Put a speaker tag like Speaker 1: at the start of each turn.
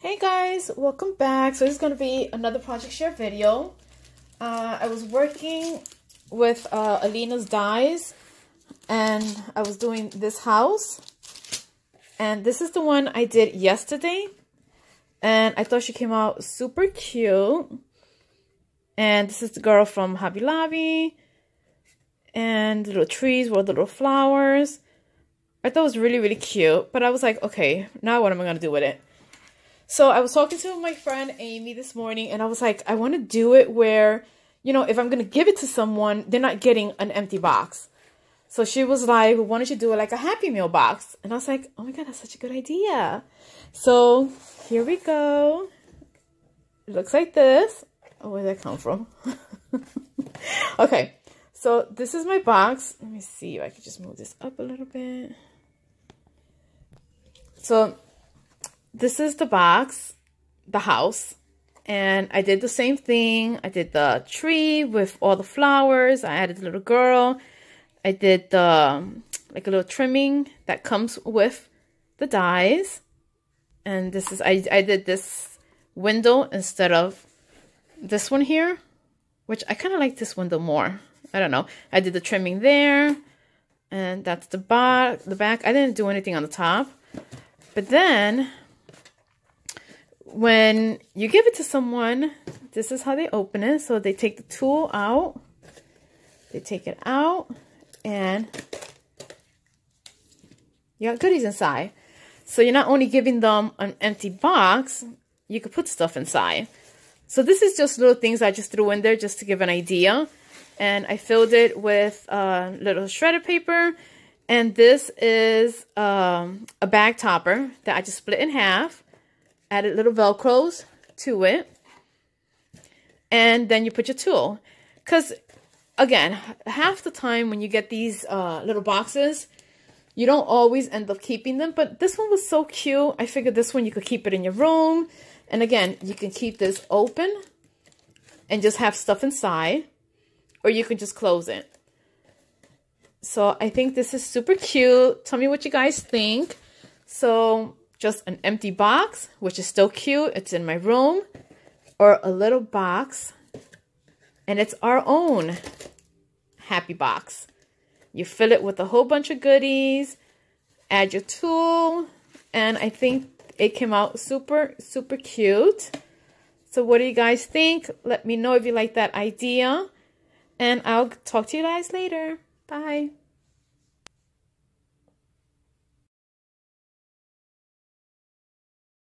Speaker 1: Hey guys, welcome back. So this is going to be another project share video. I was working with Alina's dies and I was doing this house, and this is the one I did yesterday, and I thought she came out super cute. And this is the girl from Hobby Lobby, and the little trees with the little flowers. I thought it was really cute, but I was like, okay, now what am I going to do with it? So I was talking to my friend Amy this morning, and I was like, I want to do it where, you know, if I'm going to give it to someone, they're not getting an empty box. So she was like, why don't you do it like a Happy Meal box? And I was like, oh my God, that's such a good idea. So here we go. It looks like this. Oh, where did that come from? Okay, so this is my box. Let me see if I can just move this up a little bit. So this is the box, the house, and I did the same thing. I did the tree with all the flowers. I added the little girl. I did the like a little trimming that comes with the dies. And this is I did this window instead of this one here, which I kind of like this window more. I don't know. I did the trimming there, and that's the back. I didn't do anything on the top, but then when you give it to someone, this is how they open it. So they take the tool out, they take it out, and you got goodies inside. So you're not only giving them an empty box, you could put stuff inside. So this is just little things I just threw in there just to give an idea. And I filled it with little shredded paper. And this is a bag topper that I just split in half. Added little Velcros to it, and then you put your tool. Because again, half the time when you get these little boxes, you don't always end up keeping them, but this one was so cute. I figured this one you could keep it in your room, and again, you can keep this open and just have stuff inside, or you can just close it. So I think this is super cute. Tell me what you guys think. So just an empty box, which is still cute, it's in my room, or a little box, and it's our own happy box. You fill it with a whole bunch of goodies, add your tool, and I think it came out super cute. So what do you guys think? Let me know if you like that idea, and I'll talk to you guys later. Bye.